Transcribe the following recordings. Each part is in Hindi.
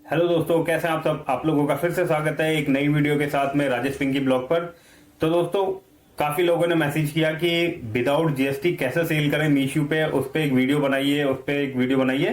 हेलो दोस्तों, कैसे हैं आप सब। आप लोगों का फिर से स्वागत है एक नई वीडियो के साथ में राजेश पिंकी ब्लॉग पर। तो दोस्तों, काफी लोगों ने मैसेज किया कि विदाउट जीएसटी कैसे सेल करें मीशो पे, उस पे एक वीडियो बनाइए।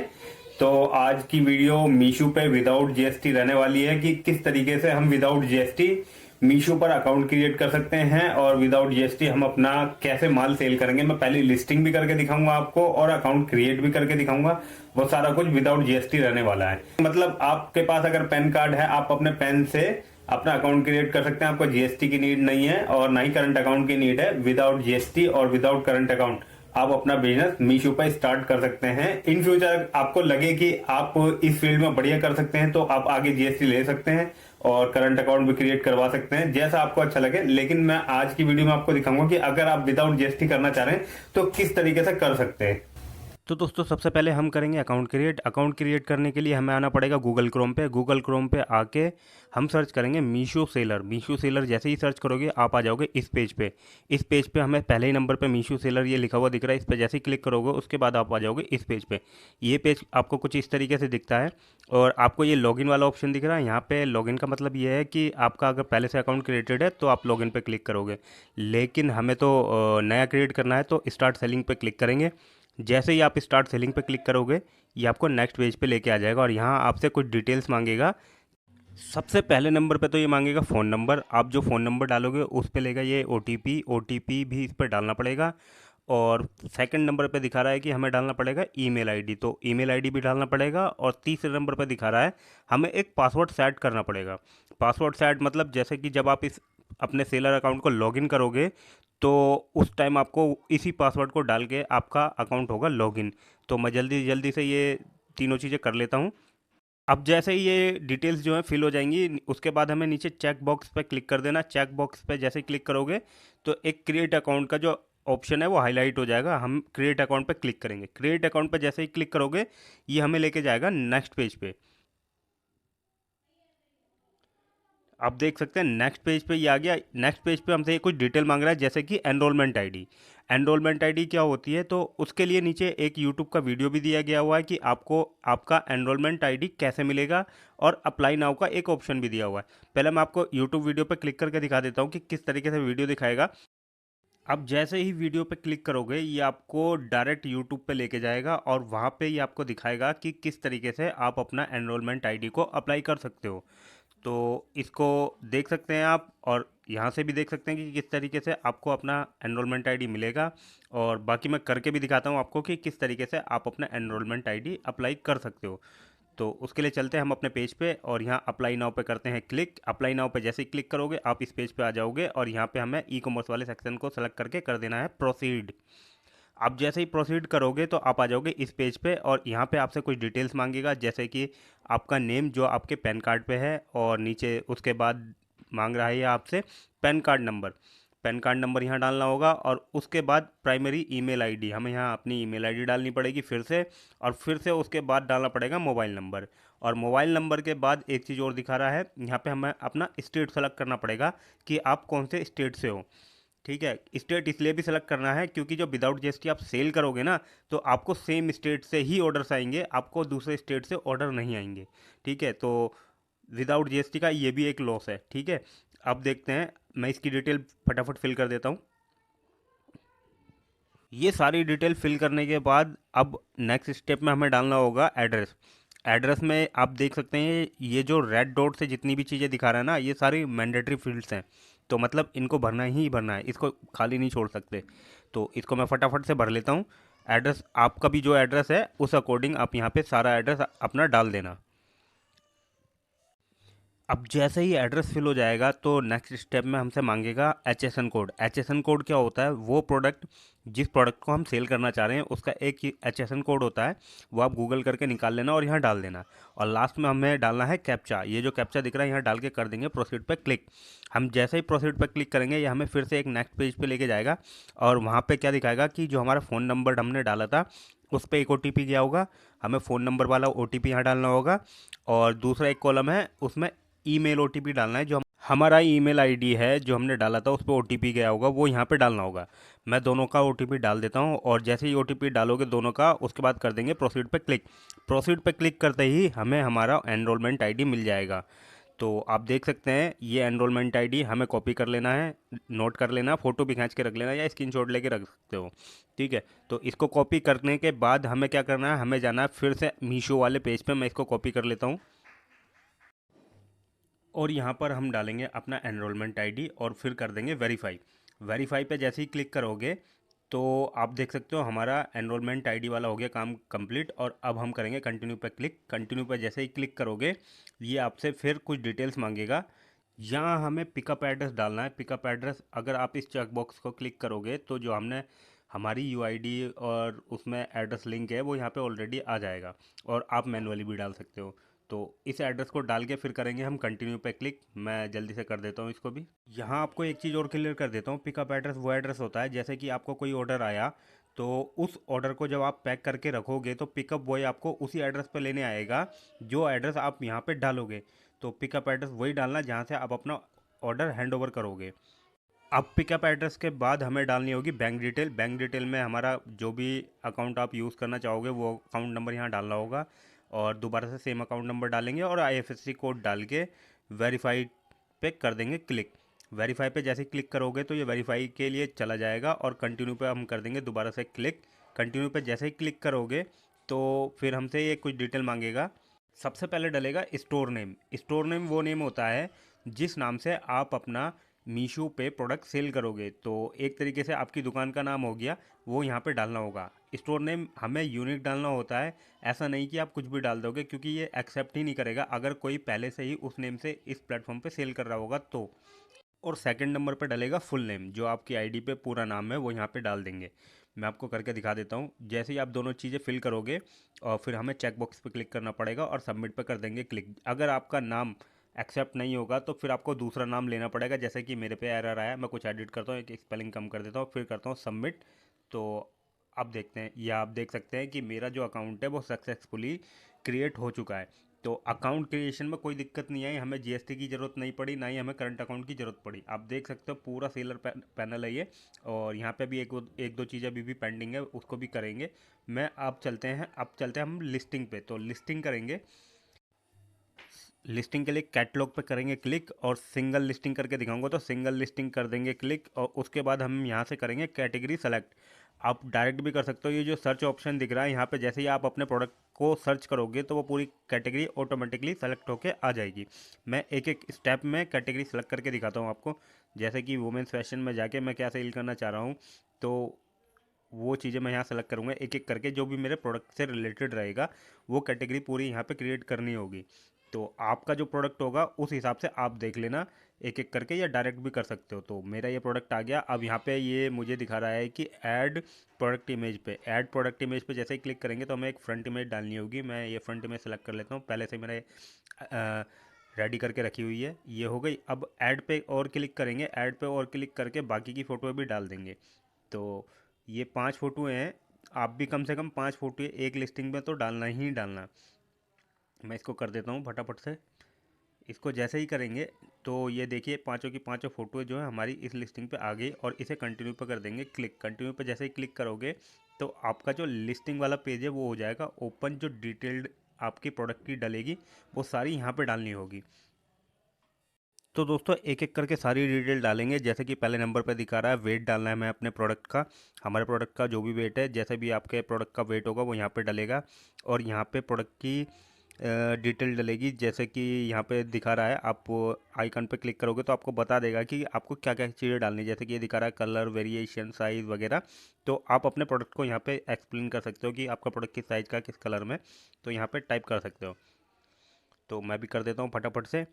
तो आज की वीडियो मीशो पे विदाउट जीएसटी रहने वाली है कि किस तरीके से हम विदाउट जीएसटी मीशो पर अकाउंट क्रिएट कर सकते हैं और विदाउट जीएसटी हम अपना कैसे माल सेल करेंगे। मैं पहले लिस्टिंग भी करके दिखाऊंगा आपको और अकाउंट क्रिएट भी करके दिखाऊंगा। वो सारा कुछ विदाउट जीएसटी रहने वाला है। मतलब आपके पास अगर पैन कार्ड है, आप अपने पैन से अपना अकाउंट क्रिएट कर सकते हैं। आपको जीएसटी की नीड नहीं है और ना ही करंट अकाउंट की नीड है। विदाउट जीएसटी और विदाउट करंट अकाउंट आप अपना बिजनेस मीशो पर स्टार्ट कर सकते हैं। इन फ्यूचर आपको लगे कि आप इस फील्ड में बढ़िया कर सकते हैं तो आप आगे जीएसटी ले सकते हैं और करंट अकाउंट भी क्रिएट करवा सकते हैं, जैसा आपको अच्छा लगे। लेकिन मैं आज की वीडियो में आपको दिखाऊंगा कि अगर आप विदाउट जीएसटी करना चाह रहे हैं तो किस तरीके से कर सकते हैं। तो दोस्तों सबसे पहले हम करेंगे अकाउंट क्रिएट करने के लिए हमें आना पड़ेगा गूगल क्रोम पे आके हम सर्च करेंगे मीशो सेलर जैसे ही सर्च करोगे आप आ जाओगे इस पेज पे हमें पहले ही नंबर पे मीशो सेलर ये लिखा हुआ दिख रहा है। इस पे जैसे ही क्लिक करोगे उसके बाद आप आ जाओगे इस पेज पे। ये पेज आपको कुछ इस तरीके से दिखता है और आपको ये लॉगिन वाला ऑप्शन दिख रहा है। यहाँ पे लॉगिन का मतलब ये है कि आपका अगर पहले से अकाउंट क्रिएटेड है तो आप लॉगिन पे क्लिक करोगे, लेकिन हमें तो नया क्रिएट करना है तो स्टार्ट सेलिंग पे क्लिक करेंगे। जैसे ही आप स्टार्ट सेलिंग पे क्लिक करोगे ये आपको नेक्स्ट पेज पे लेके आ जाएगा और यहाँ आपसे कुछ डिटेल्स मांगेगा। सबसे पहले नंबर पे तो ये मांगेगा फ़ोन नंबर। आप जो फ़ोन नंबर डालोगे उस पे लेगा ये ओटीपी भी इस पर डालना पड़ेगा। और सेकंड नंबर पे दिखा रहा है कि हमें डालना पड़ेगा ईमेल आईडी, तो ईमेल आईडी भी डालना पड़ेगा। और तीसरे नंबर पे दिखा रहा है हमें एक पासवर्ड सेट करना पड़ेगा। पासवर्ड सेट मतलब जैसे कि जब आप इस अपने सेलर अकाउंट को लॉगिन करोगे तो उस टाइम आपको इसी पासवर्ड को डाल के आपका अकाउंट होगा लॉगिन। तो मैं जल्दी जल्दी से ये तीनों चीज़ें कर लेता हूँ। अब जैसे ही ये डिटेल्स जो है फिल हो जाएंगी उसके बाद हमें नीचे चेक बॉक्स पे क्लिक कर देना। चेक बॉक्स पे जैसे क्लिक करोगे तो एक क्रिएट अकाउंट का जो ऑप्शन है वो हाईलाइट हो जाएगा। हम क्रिएट अकाउंट पे क्लिक करेंगे। क्रिएट अकाउंट पे जैसे ही क्लिक करोगे ये हमें लेके जाएगा नेक्स्ट पेज पे। आप देख सकते हैं नेक्स्ट पेज पे ये आ गया। नेक्स्ट पेज पे हमसे ये कुछ डिटेल मांग रहा है जैसे कि एनरोलमेंट आईडी। एनरोलमेंट आईडी क्या होती है तो उसके लिए नीचे एक यूट्यूब का वीडियो भी दिया गया हुआ है कि आपको आपका एनरोलमेंट आईडी कैसे मिलेगा, और अप्लाई नाउ का एक ऑप्शन भी दिया हुआ है। पहले मैं आपको यूट्यूब वीडियो पे क्लिक करके दिखा देता हूँ कि किस तरीके से वीडियो दिखाएगा। अब जैसे ही वीडियो पे क्लिक करोगे ये आपको डायरेक्ट यूट्यूब पे लेके जाएगा और वहाँ पे ये आपको दिखाएगा कि किस तरीके से आप अपना एनरोलमेंट आईडी को अप्लाई कर सकते हो। तो इसको देख सकते हैं आप और यहाँ से भी देख सकते हैं कि किस तरीके से आपको अपना एनरोलमेंट आईडी मिलेगा। और बाकी मैं करके भी दिखाता हूँ आपको कि किस तरीके से आप अपना एनरोलमेंट आईडी अप्लाई कर सकते हो। तो उसके लिए चलते हैं हम अपने पेज पे और यहाँ अप्लाई नाउ पे करते हैं क्लिक। अप्लाई नाउ पे जैसे ही क्लिक करोगे आप इस पेज पे आ जाओगे और यहाँ पे हमें ई कॉमर्स वाले सेक्शन को सेलेक्ट करके कर देना है प्रोसीड। आप जैसे ही प्रोसीड करोगे तो आप आ जाओगे इस पेज पे और यहाँ पे आपसे कुछ डिटेल्स मांगेगा जैसे कि आपका नेम जो आपके पैन कार्ड पे है, और नीचे उसके बाद मांग रहा है ये आपसे pan card number. Pan card number यहाँ डालना होगा और उसके बाद प्राइमरी ईमेल आईडी हमें यहाँ अपनी ईमेल आईडी डालनी पड़ेगी फिर से। और फिर से उसके बाद डालना पड़ेगा मोबाइल नंबर। और मोबाइल नंबर के बाद एक चीज़ और दिखा रहा है यहाँ पे हमें अपना स्टेट सेलेक्ट करना पड़ेगा कि आप कौन से स्टेट से हो। ठीक है, स्टेट इसलिए भी सेलेक्ट करना है क्योंकि जो विदाउट जीएसटी आप सेल करोगे ना तो आपको सेम स्टेट से ही ऑर्डर्स आएंगे, आपको दूसरे स्टेट से ऑर्डर नहीं आएंगे। ठीक है, तो विदाउट जीएसटी का ये भी एक लॉस है। ठीक है, अब देखते हैं, मैं इसकी डिटेल फटाफट फिल कर देता हूँ। ये सारी डिटेल फिल करने के बाद अब नेक्स्ट स्टेप में हमें डालना होगा एड्रेस। एड्रेस में आप देख सकते हैं ये जो रेड डॉट से जितनी भी चीज़ें दिखा रहा है ना ये सारी मैंडेटरी फील्ड्स हैं। तो मतलब इनको भरना ही भरना है, इसको खाली नहीं छोड़ सकते। तो इसको मैं फटाफट से भर लेता हूँ। एड्रेस आपका भी जो एड्रेस है उस अकॉर्डिंग आप यहाँ पे सारा एड्रेस अपना डाल देना। अब जैसे ही एड्रेस फिल हो जाएगा तो नेक्स्ट स्टेप में हमसे मांगेगा एचएसएन कोड। एचएसएन कोड क्या होता है, वो प्रोडक्ट जिस प्रोडक्ट को हम सेल करना चाह रहे हैं उसका एक एचएसएन कोड होता है, वो आप गूगल करके निकाल लेना और यहाँ डाल देना। और लास्ट में हमें डालना है कैप्चा। ये जो कैप्चा दिख रहा है यहाँ डाल के कर देंगे प्रोसीड पे क्लिक। हम जैसे ही प्रोसीड पे क्लिक करेंगे ये हमें फिर से एक नेक्स्ट पेज पे लेके जाएगा और वहाँ पे क्या दिखाएगा कि जो हमारा फ़ोन नंबर हमने डाला था उस पर एक ओटीपी गया होगा, हमें फ़ोन नंबर वाला ओटीपी यहाँ डालना होगा। और दूसरा एक कॉलम है उसमें ईमेल ओटीपी डालना है जो हमारा ईमेल आईडी है जो हमने डाला था, उस पर ओटीपी गया होगा, वो यहाँ पे डालना होगा। मैं दोनों का ओटीपी डाल देता हूँ, और जैसे ही ओटीपी डालोगे दोनों का, उसके बाद कर देंगे प्रोसीड पे क्लिक। प्रोसीड पे क्लिक करते ही हमें हमारा एनरोलमेंट आईडी मिल जाएगा। तो आप देख सकते हैं ये एनरोलमेंट आईडी हमें कॉपी कर लेना है, नोट कर लेना, फ़ोटो भी खींच के रख लेना, या स्क्रीनशॉट लेके रख सकते हो। ठीक है, तो इसको कॉपी करने के बाद हमें क्या करना है, हमें जाना है फिर से मीशो वाले पेज पे। मैं इसको कॉपी कर लेता हूँ, और यहाँ पर हम डालेंगे अपना एनरोलमेंट आईडी और फिर कर देंगे वेरीफाई। वेरीफाई पे जैसे ही क्लिक करोगे तो आप देख सकते हो हमारा एनरोलमेंट आईडी वाला हो गया काम कंप्लीट। और अब हम करेंगे कंटिन्यू पे क्लिक। कंटिन्यू पे जैसे ही क्लिक करोगे ये आपसे फिर कुछ डिटेल्स मांगेगा। यहाँ हमें पिकअप एड्रेस डालना है। पिकअप एड्रेस अगर आप इस चेक बॉक्स को क्लिक करोगे तो जो हमने हमारी यूआईडी और उसमें एड्रेस लिंक है वो यहाँ पे ऑलरेडी आ जाएगा, और आप मैनुअली भी डाल सकते हो। तो इस एड्रेस को डाल के फिर करेंगे हम कंटिन्यू पे क्लिक। मैं जल्दी से कर देता हूँ इसको भी। यहाँ आपको एक चीज़ और क्लियर कर देता हूँ, पिकअप एड्रेस वो एड्रेस होता है जैसे कि आपको कोई ऑर्डर आया, तो उस ऑर्डर को जब आप पैक करके रखोगे तो पिकअप बॉय आपको उसी एड्रेस पे लेने आएगा जो एड्रेस आप यहाँ पे डालोगे। तो पिकअप एड्रेस वही डालना जहाँ से आप अपना ऑर्डर हैंड ओवर करोगे। अब पिकअप एड्रेस के बाद हमें डालनी होगी बैंक डिटेल। बैंक डिटेल में हमारा जो भी अकाउंट आप यूज़ करना चाहोगे वो अकाउंट नंबर यहाँ डालना होगा, और दोबारा से सेम अकाउंट नंबर डालेंगे और आईएफएससी कोड डाल के वेरीफाई पे कर देंगे क्लिक। वेरीफाई पे जैसे क्लिक करोगे तो ये वेरीफाई के लिए चला जाएगा, और कंटिन्यू पे हम कर देंगे दोबारा से क्लिक। कंटिन्यू पे जैसे ही क्लिक करोगे तो फिर हमसे ये कुछ डिटेल मांगेगा। सबसे पहले डलेगा स्टोर नेम। स्टोर नेम वो नेम होता है जिस नाम से आप अपना मीशो पे प्रोडक्ट सेल करोगे। तो एक तरीके से आपकी दुकान का नाम हो गया, वो यहाँ पे डालना होगा। स्टोर नेम हमें यूनिक डालना होता है, ऐसा नहीं कि आप कुछ भी डाल दोगे, क्योंकि ये एक्सेप्ट ही नहीं करेगा अगर कोई पहले से ही उस नेम से इस प्लेटफॉर्म पे सेल कर रहा होगा तो। और सेकंड नंबर पे डलेगा फुल नेम, जो आपकी आईडी पे पूरा नाम है वो यहाँ पे डाल देंगे। मैं आपको करके दिखा देता हूँ। जैसे ही आप दोनों चीज़ें फिल करोगे और फिर हमें चेक बॉक्स पे क्लिक करना पड़ेगा और सबमिट पे कर देंगे क्लिक। अगर आपका नाम एक्सेप्ट नहीं होगा तो फिर आपको दूसरा नाम लेना पड़ेगा, जैसे कि मेरे पे एरर आया, मैं कुछ एडिट करता हूँ, एक स्पेलिंग कम कर देता हूँ, फिर करता हूँ सबमिट। तो अब देखते हैं, या आप देख सकते हैं कि मेरा जो अकाउंट है वो सक्सेसफुली क्रिएट हो चुका है। तो अकाउंट क्रिएशन में कोई दिक्कत नहीं आई, हमें जीएसटी की ज़रूरत नहीं पड़ी, ना ही हमें करंट अकाउंट की ज़रूरत पड़ी। आप देख सकते हो पूरा सेलर पैनल है ये। और यहाँ पे भी एक दो चीज़ें अभी भी पेंडिंग है, उसको भी करेंगे। मैं अब चलते हैं हम लिस्टिंग पे। तो लिस्टिंग करेंगे। लिस्टिंग के लिए कैटलॉग पे करेंगे क्लिक, और सिंगल लिस्टिंग करके दिखाऊंगा तो सिंगल लिस्टिंग कर देंगे क्लिक। और उसके बाद हम यहाँ से करेंगे कैटेगरी सेलेक्ट। आप डायरेक्ट भी कर सकते हो, ये जो सर्च ऑप्शन दिख रहा है यहाँ पे जैसे ही आप अपने प्रोडक्ट को सर्च करोगे तो वो पूरी कैटेगरी ऑटोमेटिकली सेलेक्ट होके आ जाएगी। मैं एक एक स्टेप में कैटेगरी सेलेक्ट करके दिखाता हूँ आपको। जैसे कि वुमेंस फैशन में जाके मैं क्या सेल करना चाह रहा हूँ, तो वो चीज़ें मैं यहाँ सेलेक्ट करूँगा एक एक करके, जो भी मेरे प्रोडक्ट से रिलेटेड रहेगा वो कैटेगरी पूरी यहाँ पे क्रिएट करनी होगी। तो आपका जो प्रोडक्ट होगा उस हिसाब से आप देख लेना एक एक करके, या डायरेक्ट भी कर सकते हो। तो मेरा ये प्रोडक्ट आ गया। अब यहाँ पे ये मुझे दिखा रहा है कि ऐड प्रोडक्ट इमेज पे। ऐड प्रोडक्ट इमेज पे जैसे ही क्लिक करेंगे तो हमें एक फ्रंट इमेज डालनी होगी। मैं ये फ्रंट इमेज सेलेक्ट कर लेता हूँ, पहले से मैंने रेडी करके रखी हुई है, ये हो गई। अब ऐड पे और क्लिक करेंगे, ऐड पे और क्लिक करके बाकी की फ़ोटो भी डाल देंगे। तो ये 5 फ़ोटो हैं, आप भी कम से कम 5 फ़ोटो एक लिस्टिंग में तो डालना ही डालना। मैं इसको कर देता हूँ फटाफट से। इसको जैसे ही करेंगे तो ये देखिए पांचों की पांचों फ़ोटो जो है हमारी इस लिस्टिंग पे आ गई, और इसे कंटिन्यू पे कर देंगे क्लिक। कंटिन्यू पे जैसे ही क्लिक करोगे तो आपका जो लिस्टिंग वाला पेज है वो हो जाएगा ओपन। जो डिटेल्ड आपकी प्रोडक्ट की डलेगी वो सारी यहाँ पे डालनी होगी। तो दोस्तों एक एक करके सारी डिटेल डालेंगे। जैसे कि पहले नंबर पर दिखा रहा है वेट डालना है हमें अपने प्रोडक्ट का। हमारे प्रोडक्ट का जो भी वेट है, जैसे भी आपके प्रोडक्ट का वेट होगा वो यहाँ पे डलेगा, और यहाँ पे प्रोडक्ट की डिटेल डलेगी। जैसे कि यहाँ पे दिखा रहा है, आप आइकन पे क्लिक करोगे तो आपको बता देगा कि आपको क्या क्या चीज़ें डालनी है। जैसे कि ये दिखा रहा है कलर, वेरिएशन, साइज़ वगैरह। तो आप अपने प्रोडक्ट को यहाँ पे एक्सप्लेन कर सकते हो कि आपका प्रोडक्ट किस साइज़ का, किस कलर में, तो यहाँ पे टाइप कर सकते हो। तो मैं भी कर देता हूँ फटाफट से।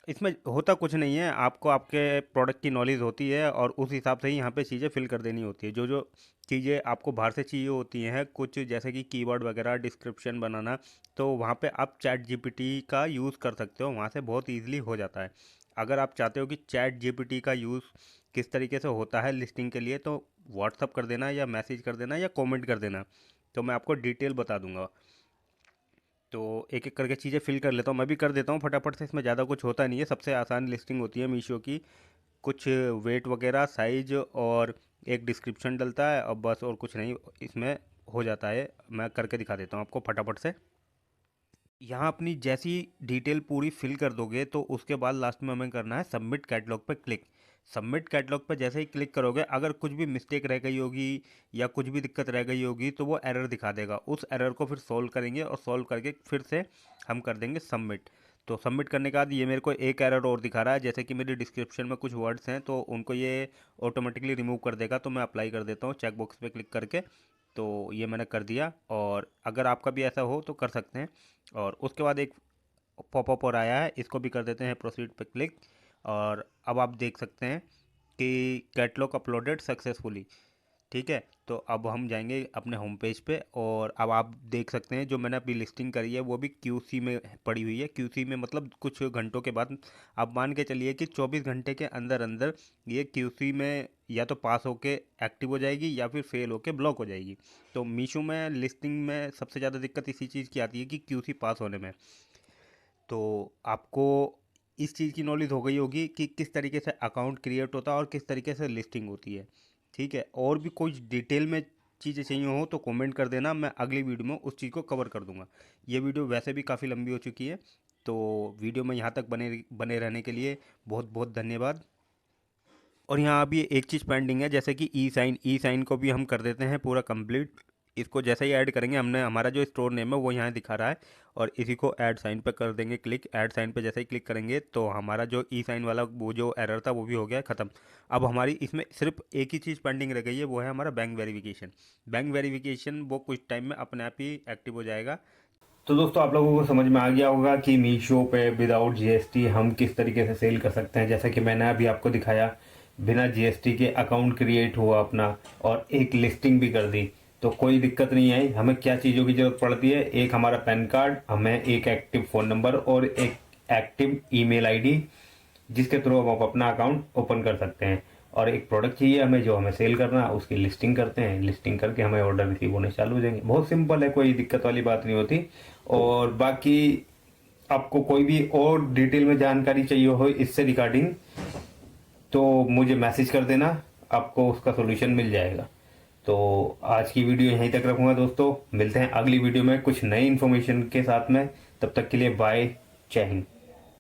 इसमें होता कुछ नहीं है, आपको आपके प्रोडक्ट की नॉलेज होती है और उस हिसाब से ही यहाँ पे चीज़ें फिल कर देनी होती है। जो जो चीज़ें आपको बाहर से चाहिए होती हैं कुछ, जैसे कि कीवर्ड वगैरह, डिस्क्रिप्शन बनाना, तो वहाँ पे आप चैट जीपीटी का यूज़ कर सकते हो, वहाँ से बहुत ईजिली हो जाता है। अगर आप चाहते हो कि चैट जीपीटी का यूज़ किस तरीके से होता है लिस्टिंग के लिए, तो व्हाट्सअप कर देना, या मैसेज कर देना, या कॉमेंट कर देना, तो मैं आपको डिटेल बता दूंगा। तो एक एक करके चीज़ें फिल कर लेता हूँ, मैं भी कर देता हूँ फटाफट से। इसमें ज़्यादा कुछ होता नहीं है, सबसे आसान लिस्टिंग होती है मीशो की। कुछ वेट वगैरह, साइज और एक डिस्क्रिप्शन डलता है और बस, और कुछ नहीं इसमें हो जाता है। मैं करके दिखा देता हूँ आपको फटाफट से। यहाँ अपनी जैसी डिटेल पूरी फिल कर दोगे तो उसके बाद लास्ट में हमें करना है सबमिट कैटलॉग पे क्लिक। सबमिट कैटलॉग पे जैसे ही क्लिक करोगे, अगर कुछ भी मिस्टेक रह गई होगी या कुछ भी दिक्कत रह गई होगी तो वो एरर दिखा देगा। उस एरर को फिर सॉल्व करेंगे और सॉल्व करके फिर से हम कर देंगे सबमिट। तो सबमिट करने के बाद ये मेरे को एक एरर और दिखा रहा है, जैसे कि मेरी डिस्क्रिप्शन में कुछ वर्ड्स हैं तो उनको ये ऑटोमेटिकली रिमूव कर देगा। तो मैं अप्लाई कर देता हूँ चेक बॉक्स पे क्लिक करके। तो ये मैंने कर दिया, और अगर आपका भी ऐसा हो तो कर सकते हैं। और उसके बाद एक पॉपअप और आया है, इसको भी कर देते हैं प्रोसीड पे क्लिक। और अब आप देख सकते हैं कि कैटलॉग अपलोडेड सक्सेसफुली। ठीक है, तो अब हम जाएंगे अपने होम पेज पे, और अब आप देख सकते हैं जो मैंने अभी लिस्टिंग करी है वो भी क्यूसी में पड़ी हुई है। क्यूसी में मतलब कुछ घंटों के बाद, आप मान के चलिए कि 24 घंटे के अंदर अंदर ये क्यूसी में या तो पास होके एक्टिव हो जाएगी या फिर फेल होके ब्लॉक हो जाएगी। तो मीशो में लिस्टिंग में सबसे ज़्यादा दिक्कत इसी चीज़ की आती है कि क्यूसी पास होने में। तो आपको इस चीज़ की नॉलेज हो गई होगी कि किस तरीके से अकाउंट क्रिएट होता है और किस तरीके से लिस्टिंग होती है। ठीक है, और भी कुछ डिटेल में चीज़ें चाहिए हो तो कमेंट कर देना, मैं अगली वीडियो में उस चीज़ को कवर कर दूंगा। ये वीडियो वैसे भी काफ़ी लंबी हो चुकी है, तो वीडियो में यहाँ तक बने बने रहने के लिए बहुत बहुत धन्यवाद। और यहाँ अभी एक चीज़ पेंडिंग है, जैसे कि ई साइन को भी हम कर देते हैं पूरा कंप्लीट। इसको जैसे ही ऐड करेंगे, हमने हमारा जो स्टोर नेम है वो यहाँ दिखा रहा है, और इसी को ऐड साइन पे कर देंगे क्लिक। ऐड साइन पे जैसे ही क्लिक करेंगे तो हमारा जो ई साइन वाला वो जो एरर था वो भी हो गया ख़त्म। अब हमारी इसमें सिर्फ एक ही चीज़ पेंडिंग रह गई है, वो है हमारा बैंक वेरिफिकेशन। बैंक वेरिफिकेशन वो कुछ टाइम में अपने आप ही एक्टिव हो जाएगा। तो दोस्तों आप लोगों को समझ में आ गया होगा कि मीशो पे विदाउट जीएसटी हम किस तरीके से सेल कर सकते हैं। जैसा कि मैंने अभी आपको दिखाया, बिना जीएसटी के अकाउंट क्रिएट हुआ अपना और एक लिस्टिंग भी कर दी, तो कोई दिक्कत नहीं आई। हमें क्या चीज़ों की जरूरत पड़ती है? एक हमारा पैन कार्ड, हमें एक एक्टिव फ़ोन नंबर और एक एक्टिव ईमेल आईडी, जिसके थ्रू हम अपना अकाउंट ओपन कर सकते हैं। और एक प्रोडक्ट चाहिए हमें जो हमें सेल करना है, उसकी लिस्टिंग करते हैं। लिस्टिंग करके हमें ऑर्डर रिसीव होने चालू हो जाएंगे। बहुत सिंपल है, कोई दिक्कत वाली बात नहीं होती। और बाकी आपको कोई भी और डिटेल में जानकारी चाहिए हो इससे रिगार्डिंग, तो मुझे मैसेज कर देना, आपको उसका सोल्यूशन मिल जाएगा। तो आज की वीडियो यहीं तक रखूंगा दोस्तों, मिलते हैं अगली वीडियो में कुछ नई इन्फॉर्मेशन के साथ में। तब तक के लिए बाय, जय हिंद।